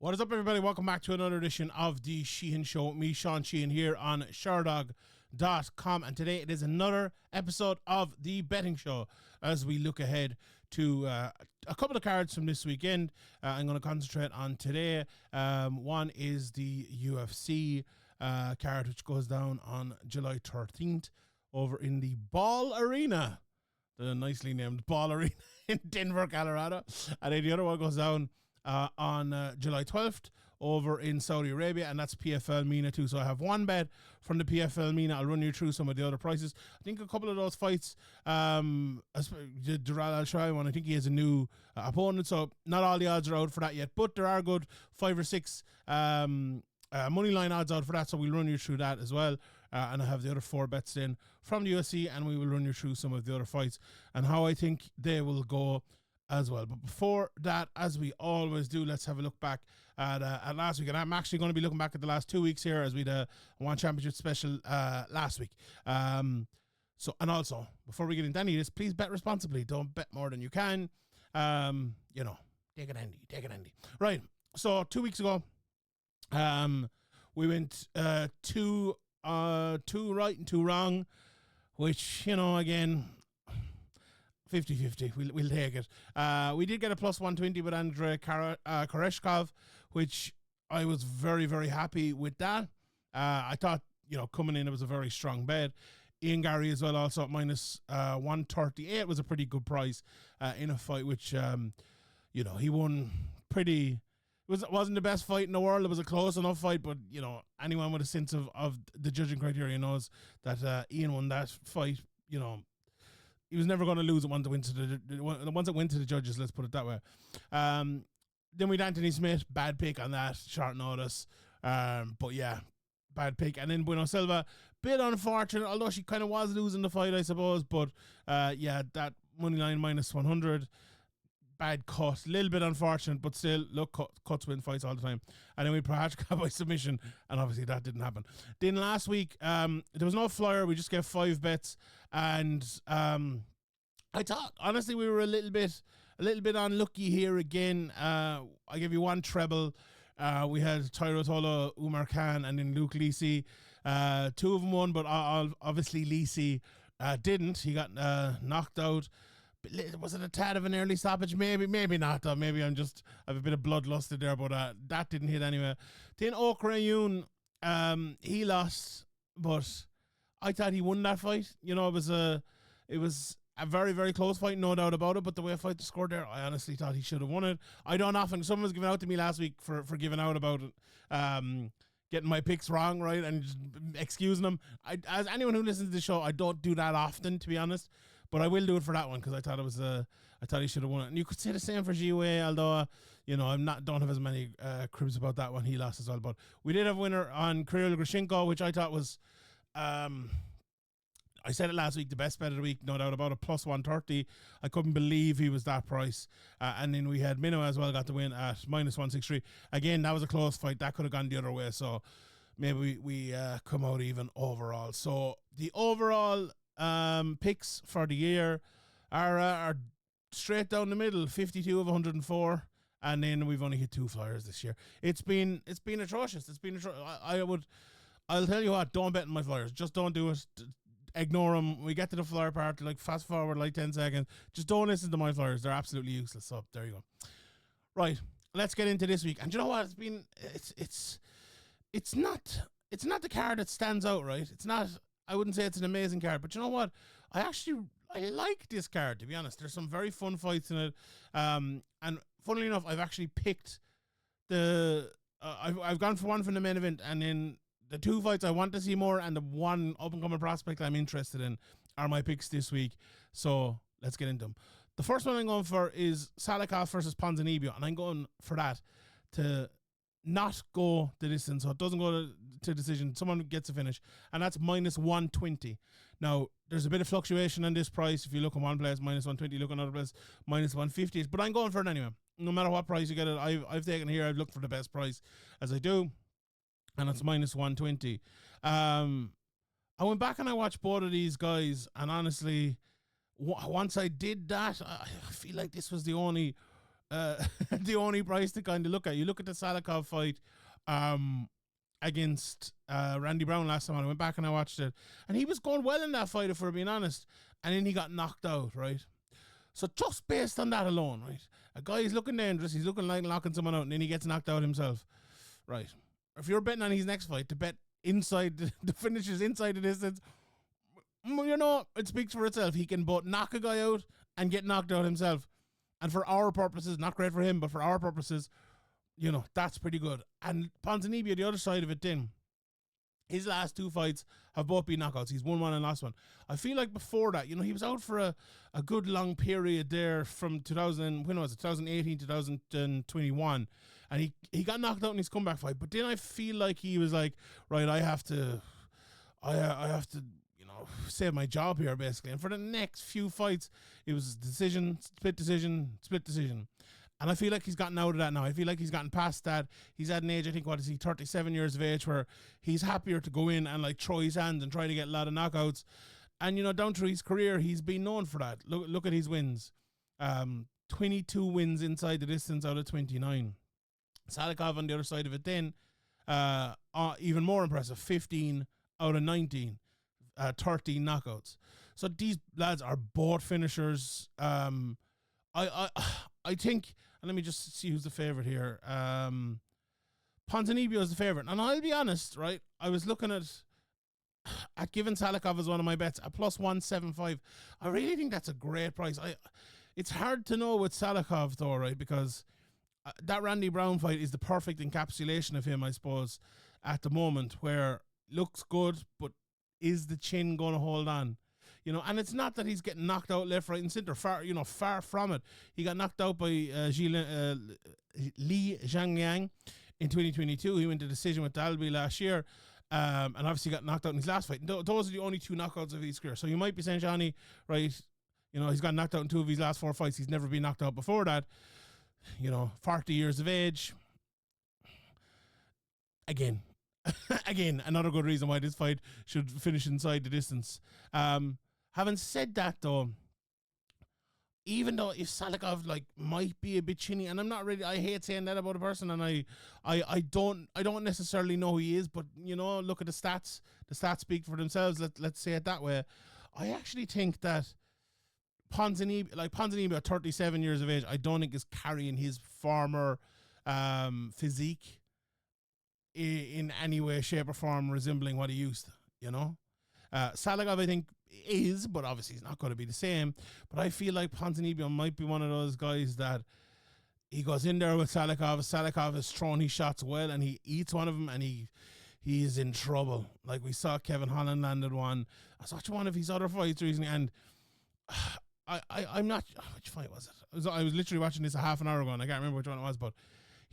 What is up, everybody? Welcome back to another edition of the Sheehan Show. Me, Sean Sheehan, here on Sherdog.com. And today it is another episode of the betting show as we look ahead to a couple of cards from this weekend. I'm going to concentrate on today. One is the UFC card, which goes down on July 13th over in the Ball Arena. The nicely named Ball Arena in Denver, Colorado. And then the other one goes down on July 12th over in Saudi Arabia, and that's PFL MENA too. So I have one bet from the PFL MENA. I'll run you through some of the other prices. I think a couple of those fights, Dural Al-Shai one, I think he has a new opponent, so not all the odds are out for that yet, but there are good 5 or 6 money line odds out for that, so we'll run you through that as well. And I have the other 4 bets in from the UFC, and we will run you through some of the other fights and how I think they will go as well. But before that, as we always do, let's have a look back at last week. And I'm actually going to be looking back at the last 2 weeks here, as we had a One Championship special last week. So, and also, before we get into any of this, please bet responsibly. Don't bet more than you can. Take it handy. Right. So 2 weeks ago, we went 2 right and 2 wrong, which, again, 50-50. We'll take it. We did get a plus 120 with Andrei Koreshkov, which I was very, very happy with that. I thought, coming in, it was a very strong bet. Ian Gary as well, also at minus 138 was a pretty good price in a fight, which, he won pretty. It wasn't the best fight in the world. It was a close enough fight, but, anyone with a sense of the judging criteria knows that Ian won that fight, he was never going to lose it once it went to the judges, let's put it that way. Then we had Anthony Smith, bad pick on that, short notice. But yeah, bad pick. And then Bueno Silva, bit unfortunate, although she kind of was losing the fight, I suppose. But that money line minus 100, bad cut, a little bit unfortunate, but still, look, cuts win fights all the time. And then we Prohachka by submission, and obviously that didn't happen. Then last week, there was no flyer. We just gave 5 bets, and I thought, honestly, we were a little bit unlucky here again. I gave you one treble. We had Tyro Tola, Umar Khan, and then Luke Lisi. 2 of them won, but obviously Lisi didn't. He got knocked out. Was it a tad of an early stoppage? Maybe not, though. Maybe I have a bit of bloodlust there, but that didn't hit anyway. Then Okrayun, he lost, but I thought he won that fight. It was a very, very close fight, no doubt about it, but the way I fight the score there, I honestly thought he should have won it. I don't often, someone was giving out to me last week for giving out about it, getting my picks wrong, right, and just excusing them. As anyone who listens to the show, I don't do that often, to be honest, but I will do it for that one because I thought I thought he should have won it. And you could say the same for Jiwei, although don't have as many cribs about that one. He lost as well, but we did have a winner on Kirill Grushenko, which I thought was I said it last week, the best bet of the week, no doubt about it, plus 130. I couldn't believe he was that price. And then we had Minnow as well, got the win at minus 163. Again, that was a close fight. That could have gone the other way. So maybe we come out even overall. So the overall picks for the year are straight down the middle, 52 of 104. And then we've only hit 2 flyers this year. It's been atrocious. I'll tell you what, don't bet on my flyers. Just don't do it. Ignore them. We get to the flyer part, fast forward 10 seconds. Just don't listen to my flyers. They're absolutely useless. So there you go. Right, let's get into this week. And you know what? It's not the card that stands out, right? It's not. I wouldn't say it's an amazing card, but you know what? I like this card, to be honest. There's some very fun fights in it. And funnily enough, I've actually picked I've gone for one from the main event, and then the 2 fights I want to see more and the one up-and-coming prospect I'm interested in are my picks this week. So let's get into them. The first one I'm going for is Salikhov versus Ponzi, and I'm going for that to not go the distance, so it doesn't go to decision. Someone gets a finish, and that's minus 120. Now, there's a bit of fluctuation on this price. If you look in one place, minus 120, look in another place, minus 150. But I'm going for it anyway. No matter what price you get it, I've taken it here. I've looked for the best price as I do. And it's minus 120. I went back and I watched both of these guys, and honestly, once I did that, I feel like this was the only the only price to kind of look at. You look at the Salikhov fight against Randy Brown last time. I went back and I watched it, and he was going well in that fight, if we're being honest. And then he got knocked out, right? So just based on that alone, right? A guy is looking dangerous. He's looking like knocking someone out, and then he gets knocked out himself, right? If you're betting on his next fight, to bet inside the finishes inside the distance, you know, it speaks for itself. He can both knock a guy out and get knocked out himself. And for our purposes, not great for him, but for our purposes, you know, that's pretty good. And Ponzinibbio, the other side of it, then, his last 2 fights have both been knockouts. He's won one and lost one. I feel like before that, you know, he was out for a good long period there from 2018, 2021. And he got knocked out in his comeback fight. But then I feel like he was like, right, I have to, you know, save my job here, basically. And for the next few fights, it was decision, split decision, split decision. And I feel like he's gotten out of that now. I feel like he's gotten past that. He's at an age, I think, 37 years of age, where he's happier to go in and like throw his hands and try to get a lot of knockouts. And, you know, down through his career, he's been known for that. Look at his wins. 22 wins inside the distance out of 29. Salikhov on the other side of it then, even more impressive, 15 out of 19, 13 knockouts. So these lads are both finishers. I think, and let me just see who's the favorite here. Ponzinibbio is the favorite, and I'll be honest, right? I was looking at giving Salikhov as one of my bets at plus 175. I really think that's a great price. It's hard to know with Salikhov though, right? Because that Randy Brown fight is the perfect encapsulation of him, I suppose, at the moment, where looks good, but is the chin going to hold on? You know, and it's not that he's getting knocked out left, right, and center. Far from it. He got knocked out by Li Zhangyang in 2022. He went to decision with Dalby last year, and obviously got knocked out in his last fight. Those are the only 2 knockouts of his career. So you might be saying, Johnny, right, you know, he's got knocked out in 2 of his last 4 fights. He's never been knocked out before that. You know, 40 years of age. Again, another good reason why this fight should finish inside the distance. Having said that, though, even though if Salikhov like might be a bit chinny, and I'm not really, I hate saying that about a person, and I don't necessarily know who he is, but you know, look at the stats. The stats speak for themselves. Let's say it that way. I actually think that Ponzinibbio at 37 years of age, I don't think is carrying his former physique in any way, shape, or form resembling what he used to, you know. Salikhov, I think, is, but obviously he's not going to be the same. But I feel like Ponzinibbio might be one of those guys that he goes in there with Salikhov. Salikhov has thrown his shots well, and he eats one of them, and he is in trouble. Like we saw Kevin Holland landed one. I was watching one of his other fights recently, and I'm not. Which fight was it? I was literally watching this a half an hour ago, and I can't remember which one it was, but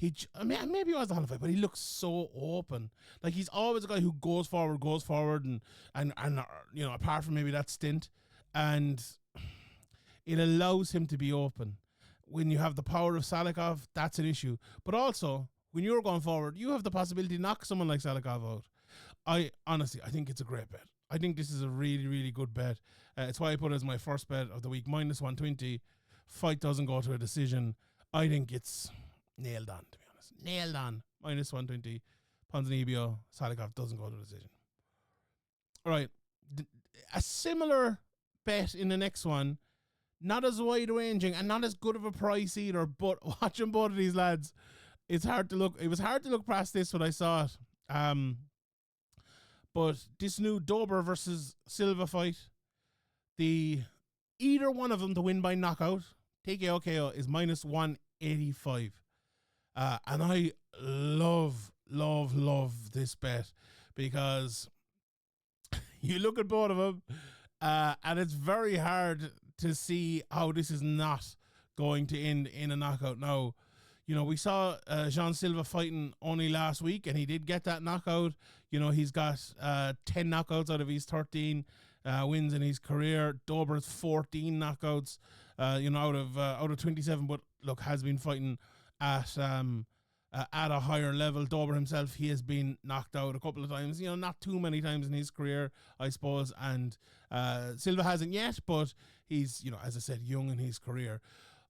maybe it was the Holland fight, but he looks so open. Like he's always a guy who goes forward, and you know, apart from maybe that stint, and it allows him to be open. When you have the power of Salikhov, that's an issue. But also, when you're going forward, you have the possibility to knock someone like Salikhov out. I think it's a great bet. I think this is a really, really good bet. It's why I put it as my first bet of the week, minus 120. Fight doesn't go to a decision. I think it's nailed on, to be honest. Nailed on. Minus 120. Ponzinibbio, Salikhov doesn't go to a decision. All right. A similar bet in the next one. Not as wide ranging and not as good of a price either, but watching both of these lads, it's hard to look. It was hard to look past this when I saw it. But this new Dober versus Silva fight, either one of them to win by knockout, TKO KO, is minus 185. And I love this bet because you look at both of them, and it's very hard to see how this is not going to end in a knockout. Now, you know, we saw Jean Silva fighting only last week, and he did get that knockout. You know, he's got 10 knockouts out of his 13 wins in his career. Dober's 14 knockouts, you know, out of 27. But look, has been fighting at a higher level. Dober himself, he has been knocked out a couple of times. You know, not too many times in his career, I suppose. And Silva hasn't yet, but he's, you know, as I said, young in his career.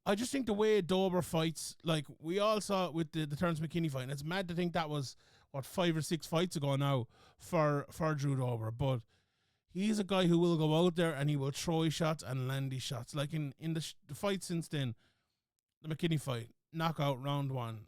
I just think the way Dober fights, like we all saw it with the Terence McKinney fight, and it's mad to think that was, what, 5 or 6 fights ago now for Drew Dober. But he's a guy who will go out there and he will throw his shots and land his shots. Like in the fight since then, the McKinney fight, knockout round 1.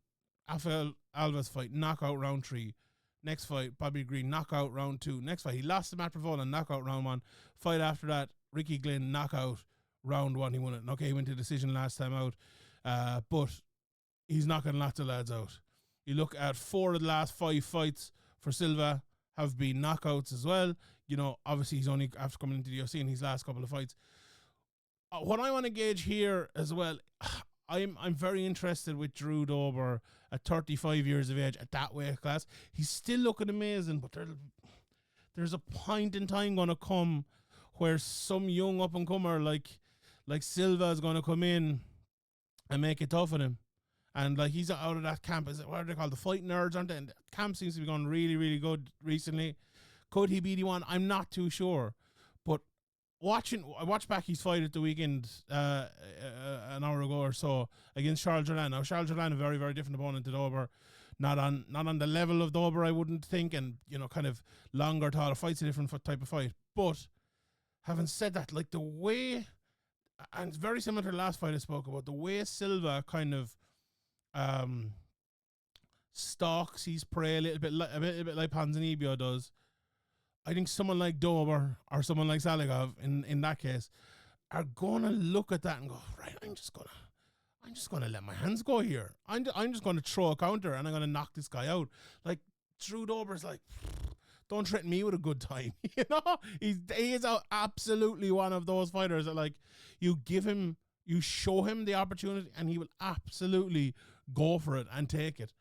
Rafael Alves fight, knockout round 3. Next fight, Bobby Green, knockout round 2. Next fight, he lost to Matt Pavola, knockout round 1. Fight after that, Ricky Glenn, knockout round 1. He won it. Okay, he went to decision last time out, but he's knocking lots of lads out. You look at 4 of the last 5 fights for Silva have been knockouts as well. You know, obviously he's only after coming into the UFC in his last couple of fights. What I want to gauge here as well, I'm very interested with Drew Dober at 35 years of age at that weight class. He's still looking amazing, but there's a point in time going to come where some young up and comer like Silva is going to come in and make it tough on him. And like he's out of that camp. Is it, what are they called? The fight nerds, aren't they? And the camp seems to be going really, really good recently. Could he be the one? I'm not too sure. But I watched back his fight at the weekend an hour ago or so against Charles Jourdain. Now Charles Jourdain, a very, very different opponent to Dober. Not on the level of Dober, I wouldn't think, and you know, kind of longer, taller fights, a different type of fight. But having said that, like the way, and it's very similar to the last fight I spoke about, the way Silva kind of stalks his prey a little bit like Ponzi does. I think someone like Dober or someone like Salikhov in that case are gonna look at that and go, right, I'm just gonna let my hands go here. I'm just gonna throw a counter and I'm gonna knock this guy out. Like Drew Dober's like, don't threaten me with a good time. You know, he is absolutely one of those fighters that, like, you show him the opportunity and he will absolutely go for it and take it.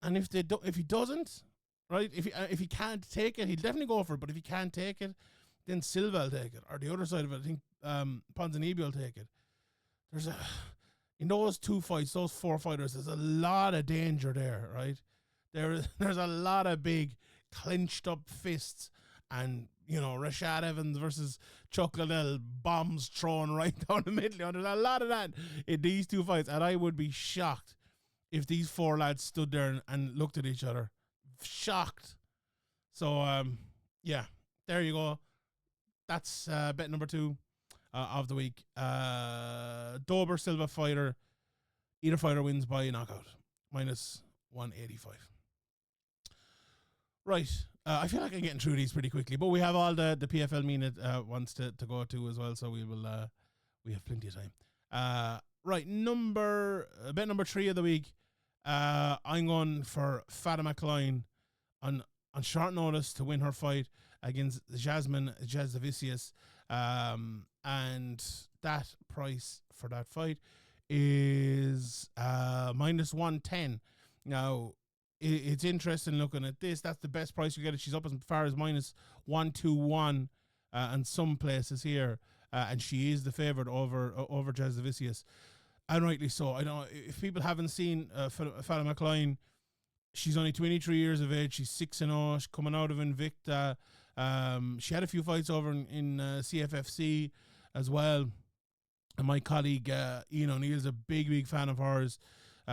And if he doesn't, right, if he can't take it, he'll definitely go for it. But if he can't take it, then Silva will take it. Or the other side of it, I think Ponzi will take it. In those 2 fights, those 4 fighters, there's a lot of danger there, right? There's a lot of big clenched up fists, and you know, Rashad Evans versus Chuck Liddell, bombs thrown right down the middle. You know, there's a lot of that in these 2 fights, and I would be shocked if these 4 lads stood there and looked at each other. Shocked. So yeah, there you go. That's bet number 2 of the week. Dober Silva fighter. Either fighter wins by knockout. -185. Right. I feel like I'm getting through these pretty quickly, but we have all the PFL MENA ones to go to as well, so we have plenty of time. Right, bet number 3 of the week. I'm going for Fatima Kline on short notice to win her fight against Jasmine Jasavicius. And that price for that fight is -110. Now, it's interesting looking at this. That's the best price you get. She's up as far as -121 and some places here. And she is the favorite over Jasavicius. And rightly so. I don't know if people haven't seen Fatima Kline. She's only 23 years of age. She's 6-0. She's coming out of Invicta. She had a few fights over in CFFC as well. And my colleague Ian O'Neill's a big fan of hers.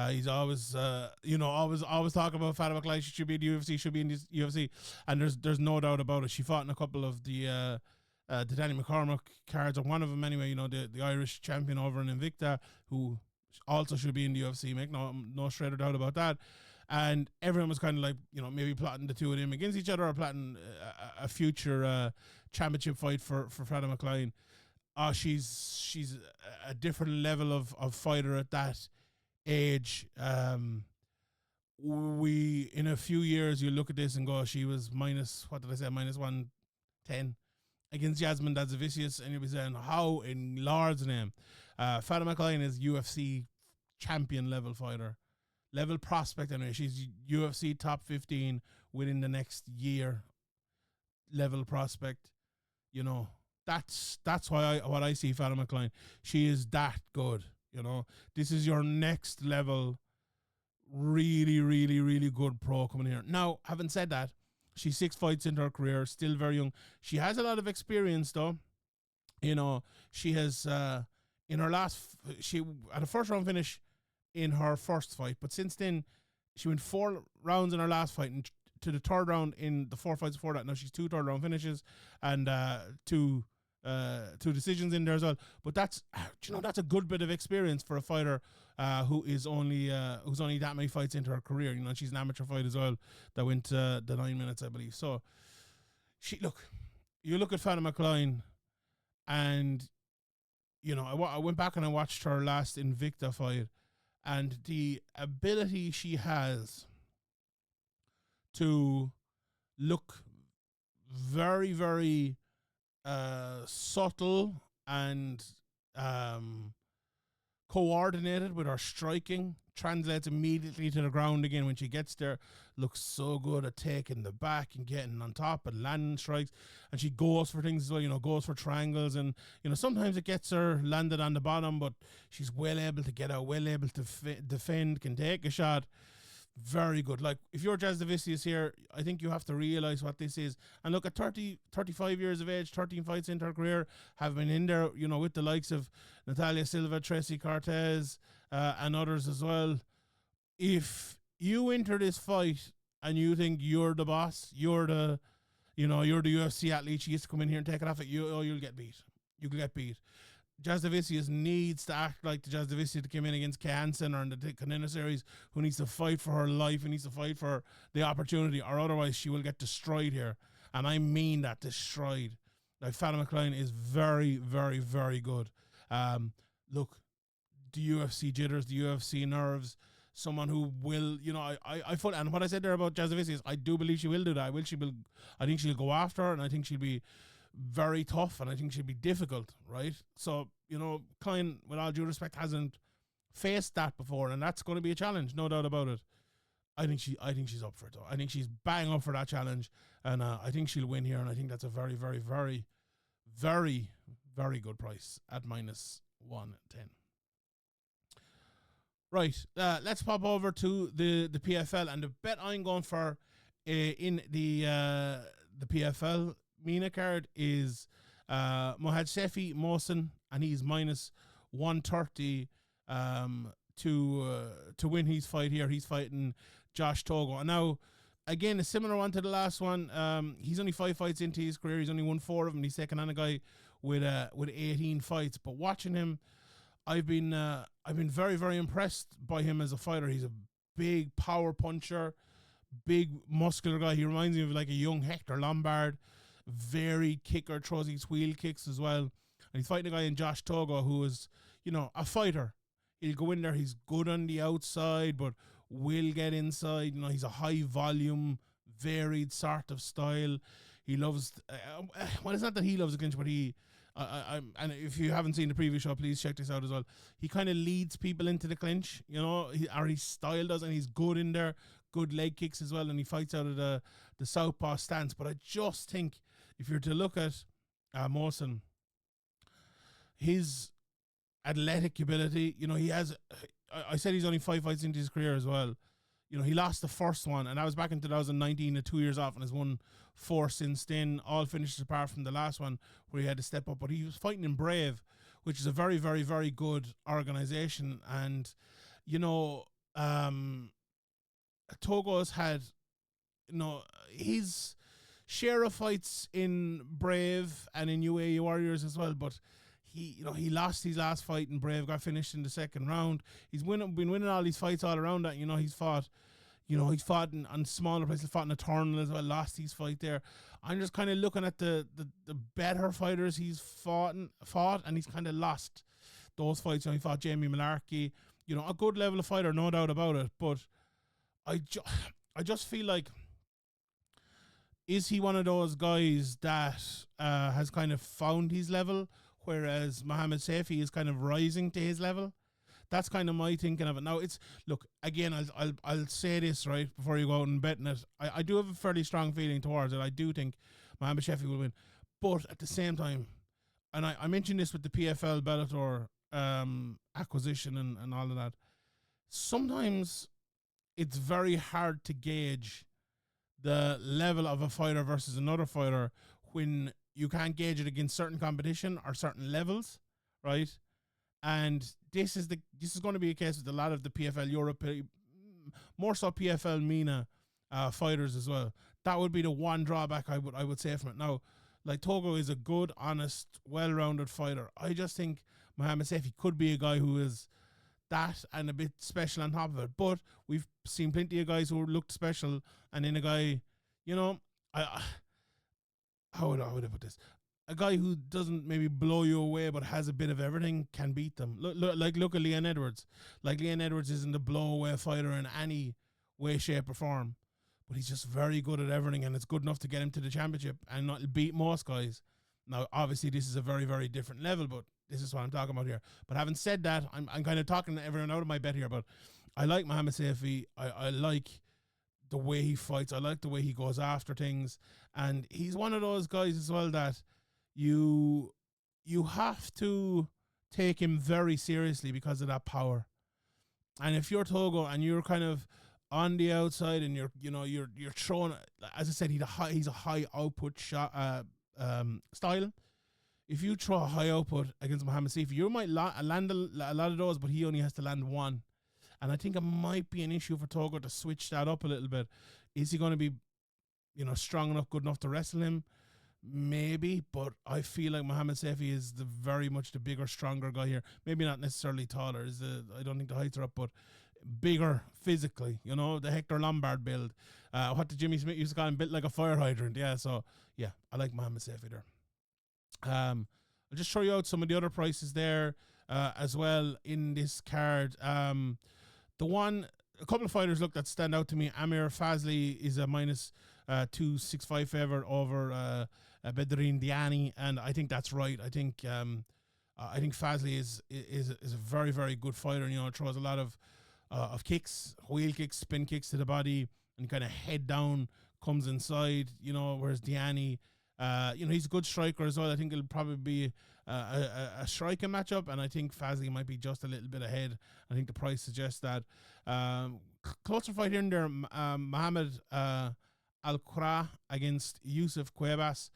He's always always talking about Fatima Kline. She should be in the UFC. Should be in the UFC. And there's no doubt about it. She fought in a couple of the Danny McCormack cards, or one of them anyway. You know, the Irish champion over in Invicta, who also should be in the UFC. Make no shred of doubt about that. And everyone was kind of like, you know, maybe plotting the 2 of them against each other, or plotting a future championship fight for Fatima Kline. She's a different level of fighter at that age. In a few years, you look at this and go, she was -110 against Jasmine Jasavicius, and you'll be saying, how in Lord's name? Fatima Kline is UFC champion level fighter. Level prospect anyway. She's UFC top 15 within the next year. Level prospect. You know, that's what I see Fatima Kline. She is that good. You know, this is your next level, really, really, really good pro coming here. Now, having said that, she's 6 fights into her career, still very young. She has a lot of experience though. You know, she has in her she had a first round finish in her first fight, but since then she went 4 rounds in her last fight and to the third round in the 4 fights before that. Now she's 2 third round finishes and 2 decisions in there as well. But that's that's a good bit of experience for a fighter who's only that many fights into her career. She's an amateur fight as well that went the 9 minutes, I believe. So you look at Fatima Kline, and I went back and I watched her last Invicta fight, and the ability she has to look very, very subtle and coordinated with her striking translates immediately to the ground again when she gets there. Looks so good at taking the back and getting on top and landing strikes, and she goes for things as well, goes for triangles, and sometimes it gets her landed on the bottom, but she's well able to get out, well able to defend, can take a shot. Very good. Like, if you're Jasdavicius here, I think you have to realize what this is. And look, at 35 years of age, 13 fights into her career, have been in there, with the likes of Natalia Silva, Tracy Cortez, and others as well. If you enter this fight and you think you're the boss, you're the UFC athlete, she gets to come in here and take it off at you, you'll get beat. You can get beat. Jasdavicius needs to act like the Jasdavicius that came in against Kay Hansen or in the Canina series, who needs to fight for her life, who needs to fight for the opportunity, or otherwise she will get destroyed here. And I mean that, destroyed. Like, Fatima Kline is very, very, very good. Look, the UFC jitters, the UFC nerves, someone who will, I fully, and what I said there about Jasdavicius, I do believe she will do that. I think she'll go after her, and I think she'll be very tough, and I think she'll be difficult, right? So, Kline, with all due respect, hasn't faced that before, and that's going to be a challenge, no doubt about it. I think she's up for it, though. I think she's bang up for that challenge, and I think she'll win here, and I think that's a very, very, very, very, very good price at minus 110. Right, let's pop over to the PFL, and the bet I'm going for in the PFL MENA card is Mohammadseifi Mohsen, and he's minus 130 to win his fight here. He's fighting Josh Togo. And now, again, a similar one to the last one. He's only 5 fights into his career. He's only won 4 of them. He's taken on a guy with 18 fights. But watching him, I've been very, very impressed by him as a fighter. He's a big power puncher, big muscular guy. He reminds me of like a young Hector Lombard. Very kicker, throws these wheel kicks as well. And he's fighting a guy in Josh Togo who is, a fighter. He'll go in there, he's good on the outside, but will get inside. He's a high volume, varied sort of style. He loves, well, it's not that he loves the clinch, but and if you haven't seen the previous show, please check this out as well. He kind of leads people into the clinch, or his style does, and he's good in there. Good leg kicks as well, and he fights out of the southpaw stance. But I just think, if you're to look at Mohsen, his athletic ability, he has, I said he's only 5 fights into his career as well. He lost the first one, and that was back in 2019, at 2 years off, and has won 4 since then, all finishes apart from the last one where he had to step up. But he was fighting in Brave, which is a very, very, very good organization. And, Togo's had, his share of fights in Brave and in UAE Warriors as well, but he lost his last fight in Brave, got finished in the second round. He's been winning all these fights all around that. He's fought on smaller places, fought in Eternal as well, lost his fight there. I'm just kind of looking at the better fighters he's fought, and he's kind of lost those fights. He fought Jamie Malarkey, a good level of fighter, no doubt about it, but I just feel like, is he one of those guys that has kind of found his level, whereas Mohammadseifi is kind of rising to his level? That's kind of my thinking of it. Now, look, again, I'll say this right before you go out and betting it. I do have a fairly strong feeling towards it. I do think Mohammadseifi will win, but at the same time, and I mentioned this with the PFL Bellator acquisition and all of that, sometimes it's very hard to gauge the level of a fighter versus another fighter when you can't gauge it against certain competition or certain levels, right? And this is going to be a case with a lot of the PFL Europe, more so PFL MENA fighters as well. That would be the one drawback I would say from it. Now, like, Togo is a good, honest, well-rounded fighter. I just think Mohammadseifi could be a guy who is that and a bit special on top of it. But we've seen plenty of guys who looked special, and then a guy, you know, how would I put this? A guy who doesn't maybe blow you away but has a bit of everything can beat them. Look at Leon Edwards. Like, Leon Edwards isn't a blow away fighter in any way, shape, or form, but he's just very good at everything, and it's good enough to get him to the championship and not beat most guys. Now, obviously, this is a very, very different level, but this is what I'm talking about here. But having said that, I'm kind of talking everyone out of my bet here, but I like Mohammadseifi. I like the way he fights. I like the way he goes after things, and he's one of those guys as well that you have to take him very seriously because of that power. And if you're Togo and you're kind of on the outside and you're throwing, as I said, he's a high output shot style. If you throw a high output against Mohammadseifi, you might land a lot of those, but he only has to land one. And I think it might be an issue for Togo to switch that up a little bit. Is he going to be, strong enough, good enough to wrestle him? Maybe, but I feel like Mohammadseifi is very much the bigger, stronger guy here. Maybe not necessarily taller. I don't think the heights are up, but bigger physically. The Hector Lombard build. What did Jimmy Smith used to call him? Built like a fire hydrant. Yeah, so yeah, I like Mohammadseifi there. I'll just show you out some of the other prices there as well in this card. A couple of fighters that stand out to me. Amir Fazli is a minus 265 favorite over Bedrine Diani, and I think that's right. I think Fazli is a very, very good fighter. Throws a lot of kicks, wheel kicks, spin kicks to the body, and kind of head down, comes inside. Whereas Diani, he's a good striker as well. I think it'll probably be a striking matchup, and I think Fazli might be just a little bit ahead. I think the price suggests that. Closer fight here and there, Mohammed Al-Qura against Yusuf Cuevas.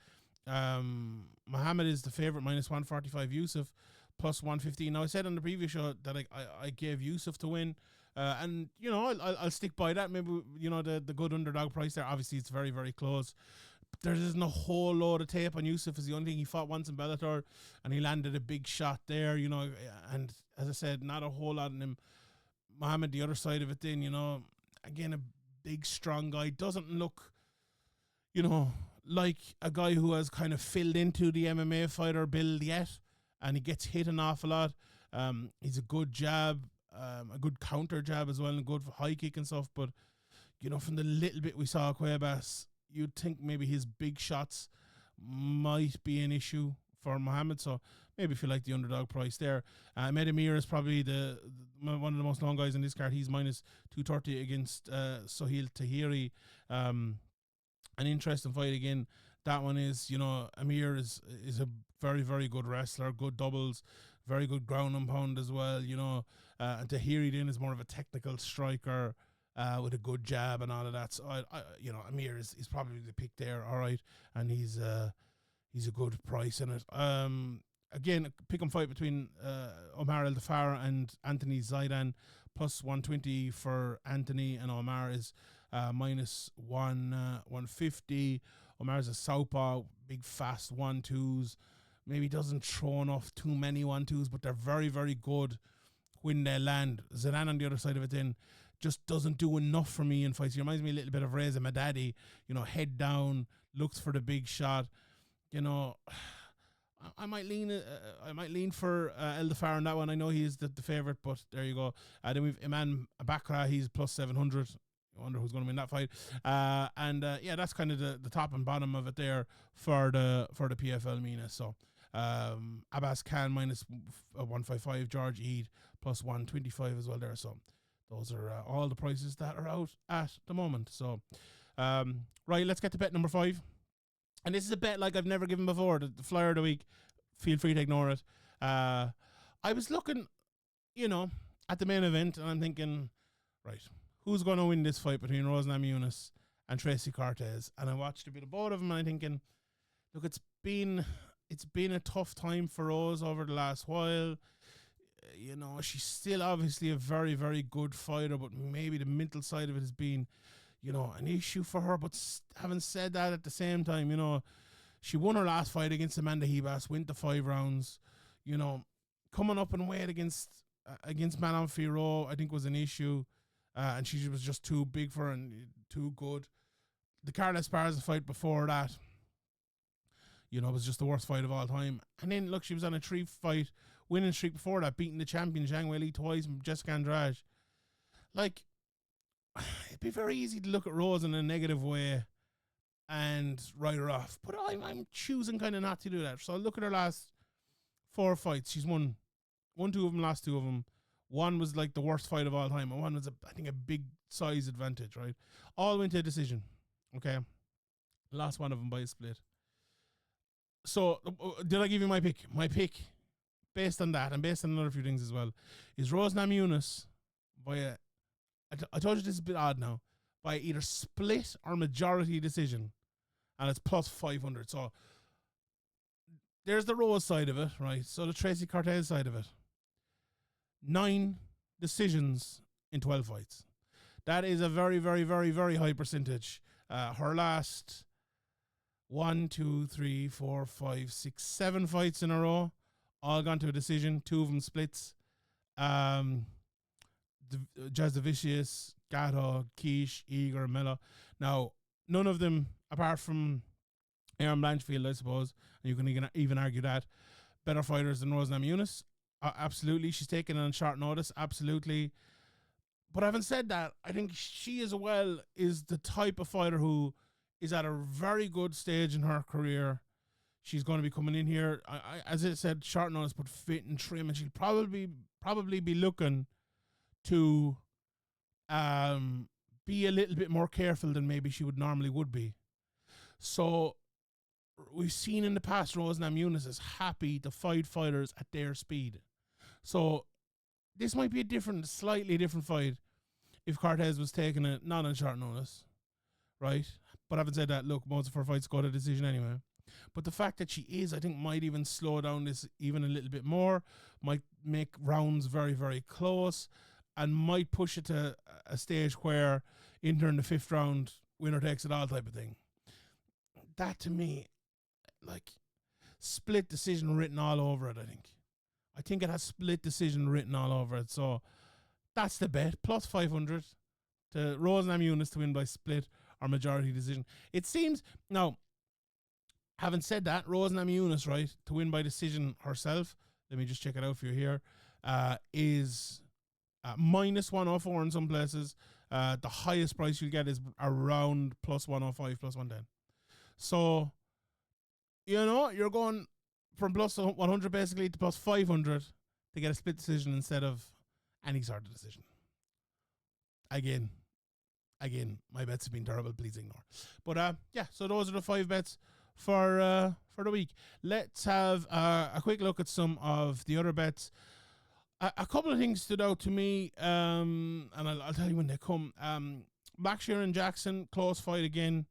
Mohammed is the favorite, minus 145. Yusuf plus 115. Now, I said on the previous show that I gave Yusuf to win, and I'll stick by that. Maybe the good underdog price there. Obviously, it's very, very close. There isn't a whole load of tape on Yusuf. Is the only thing. He fought once in Bellator and he landed a big shot there, and as I said, not a whole lot on him. Mohammed, the other side of it then, again, a big, strong guy. Doesn't look, like a guy who has kind of filled into the MMA fighter build yet, and he gets hit an awful lot. He's a good jab, a good counter jab as well, and a good high kick and stuff, but, from the little bit we saw Cuevas, you'd think maybe his big shots might be an issue for Mohammed. So maybe if you like the underdog price there. Medamir is probably one of the most long guys in this card. He's minus 230 against Sohail Tahiri. An interesting fight again. That one is, Amir is a very, very good wrestler, good doubles, very good ground and pound as well. And Tahiri then is more of a technical striker. With a good jab and all of that, so Amir is probably the pick there. All right, and he's a good price in it. Again, pick and fight between Omar El Dafar and Anthony Zaidan, plus 120 for Anthony, and Omar is minus 150. Omar is a southpaw, big fast 1-2s. Maybe doesn't throw enough too many 1-2s, but they're very, very good when they land. Zaidan on the other side of it then just doesn't do enough for me in fights. He reminds me a little bit of Reza Madadi, head down, looks for the big shot. I might lean for El Dafar on that one. I know he's the favorite, but there you go. Then we've Iman Bakra, he's plus 700. I wonder who's going to win that fight. Yeah, that's kind of the top and bottom of it there for the PFL MENA. So Abbas Khan minus 155, George Eid plus 125 as well there. So those are all the prices that are out at the moment. So, right, let's get to bet number 5. And this is a bet like I've never given before, the flyer of the week. Feel free to ignore it. I was looking, at the main event, and I'm thinking, right, who's going to win this fight between Rose Namajunas and Tracy Cortez? And I watched a bit of both of them, and I'm thinking, look, it's been a tough time for Rose over the last while. you know, she's still obviously a very, very good fighter, but maybe the mental side of it has been, you know, an issue for her. But having said that, at the same time, you know, she won her last fight against Amanda Hebas, went to 5 rounds. You know, coming up in weight against Manon Fiorot, I think was an issue, and she was just too big for her and too good. The Carla Esparza fight before that, you know, was just the worst fight of all time. And then look, she was on a 3-fight winning streak before that, beating the champion Zhang Weili twice, Jessica Andrade. Like, it'd be very easy to look at Rose in a negative way and write her off, but I'm choosing kind of not to do that. So look at her last 4 fights. She's won 2 of them, lost 2 of them. One was like the worst fight of all time, and one was I think a big size advantage, right? All went to a decision. Okay, lost one of them by a split. So did I give you my pick? My pick, based on that and based on another few things as well, is Rose Namajunas by I told you this is a bit odd now, by either split or majority decision, and it's plus 500. So there's the Rose side of it, right? So the Tracy Cortez side of it, 9 decisions in 12 fights. That is a very, very, very, very high percentage. Her last 1, 2, 3, 4, 5, 6, 7 fights in a row, all gone to a decision. 2 of them splits. Jasdavicius, Gato, Keish, Igor, Miller. Now, none of them, apart from Aaron Blanchfield, I suppose, and you can even argue that, better fighters than Rose Namajunas. Absolutely. She's taken on short notice. Absolutely. But having said that, I think she as well is the type of fighter who is at a very good stage in her career. She's going to be coming in here, as I said, short notice, but fit and trim, and she'll probably be looking to be a little bit more careful than maybe she would be. So we've seen in the past Rose Namajunas is happy to fight fighters at their speed. So this might be a slightly different fight if Cortez was taking it not on short notice, right? But having said that, look, most of her fights go to decision anyway. But the fact that she is, I think, might even slow down this even a little bit more, might make rounds very, very close, and might push it to a stage where in the 5th round, winner takes it all type of thing. That to me, like, split decision written all over it, I think. I think it has split decision written all over it. So that's the bet. Plus 500 to Rose Namajunas to win by split or majority decision. It seems, now, having said that, Rose Namajunas, right, to win by decision herself, let me just check it out for you here, is minus 104 in some places. The highest price you'll get is around plus 105, plus 110. So, you know, you're going from plus 100 basically to plus 500 to get a split decision instead of any sort of decision. Again, my bets have been terrible. Please ignore. But yeah, so those are the 5 bets for the week. Let's have a quick look at some of the other bets. A couple of things stood out to me, and I'll tell you when they come. Blackshear and Jackson, close fight again.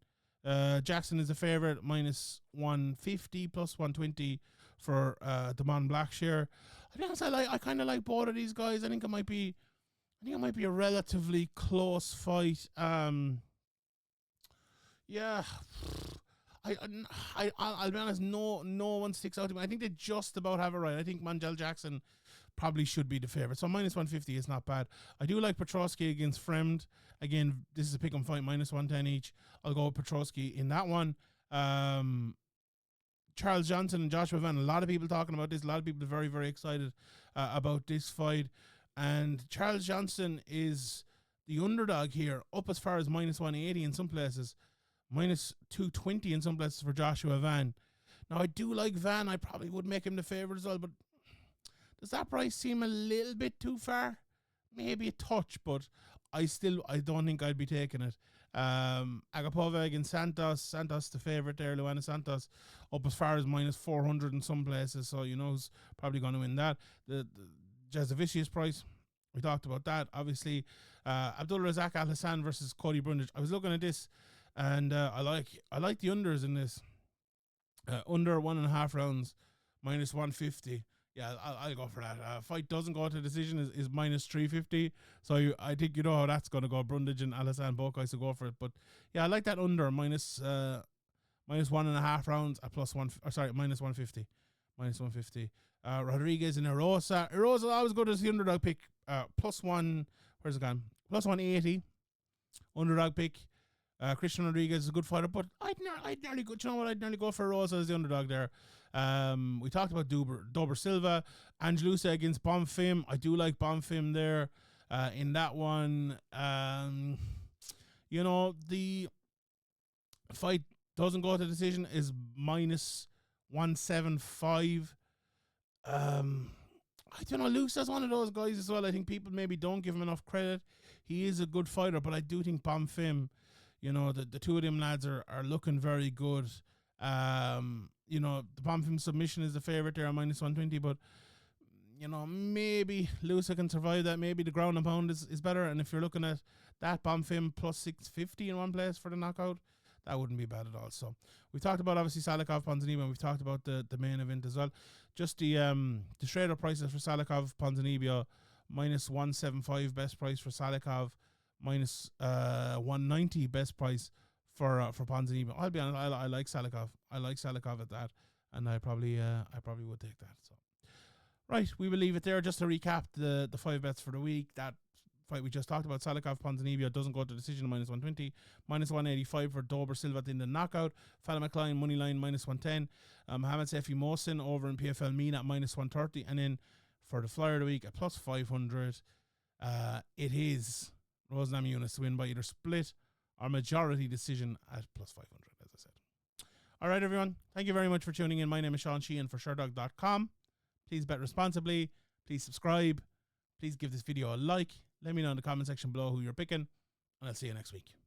Jackson is a favorite, minus 150, plus 120 for Damon Blackshear. I think I kind of like both of these guys. I think it might be a relatively close fight. Yeah, I'll be honest. No one sticks out to me. I think they just about have it right. I think Manjel Jackson probably should be the favorite. So minus 150 is not bad. I do like Petrosky against Fremd. Again, this is a pick 'em fight, minus 110 each. I'll go with Petrosky in that one. Charles Johnson and Joshua Van. A lot of people talking about this. A lot of people are very, very excited about this fight. And Charles Johnson is the underdog here, up as far as minus 180 in some places, minus 220 in some places for Joshua Van. Now, I do like Van. I probably would make him the favorite as well, but does that price seem a little bit too far? Maybe a touch, but I don't think I'd be taking it. Agapova against Santos. Santos the favorite there. Luana Santos up as far as minus 400 in some places, so you know who's probably going to win that. The Jasdavicius price, we talked about that. Obviously, Abdulrazak Al Hassan versus Cody Brundage. I was looking at this, and I like the unders in this. Under 1.5 rounds, minus 150. Yeah, I'll go for that. Fight doesn't go to decision is minus 350. So I think you know how that's going to go. Brundage and Alassane both guys to go for it. But yeah, I like that under minus 1.5 rounds at plus one. Or sorry, minus 150. Minus 150. Rodriguez and Erosa. Erosa always go to the underdog pick. Plus one. Where's it gone? Plus 180. Underdog pick. Christian Rodriguez is a good fighter, but I'd nearly go. You know what? I'd nearly go for Rosa as the underdog there. We talked about Dober Silva, Angelusa against Bonfim. I do like Bonfim there. In that one, you know, the fight doesn't go to decision is minus 175. I don't know. Lusa's one of those guys as well. I think people maybe don't give him enough credit. He is a good fighter, but I do think Bonfim, you know, the two of them lads are looking very good. You know, the Bonfim submission is the favorite there at minus 120, but you know, maybe Lusa can survive that. Maybe the ground and pound is better. And if you're looking at that Bonfim plus 650 in one place for the knockout, that wouldn't be bad at all. So we talked about obviously Salikhov, Ponzinibbio, and we've talked about the main event as well. Just the straight up prices for Salikhov, Ponzinibbio, minus 175 best price for Salikhov, minus 190 best price for Ponzinibbio. I'll be honest, I like Salikhov. I like Salikhov at that, and I probably would take that. So right, we will leave it there. Just to recap the 5 bets for the week. That fight we just talked about, Salikhov, Ponzinibbio, doesn't go to decision, minus 120, minus 185 for Dober Silva in the knockout. Fatima Kline, money line, minus 110. Mohammadseifi Mohsen over in PFL MENA at minus 130. And then for the flyer of the week at plus 500, it is Namajunas to win by either split or majority decision at plus 500, as I said. All right, everyone. Thank you very much for tuning in. My name is Sheehan for Sherdog.com. Please bet responsibly. Please subscribe. Please give this video a like. Let me know in the comment section below who you're picking. And I'll see you next week.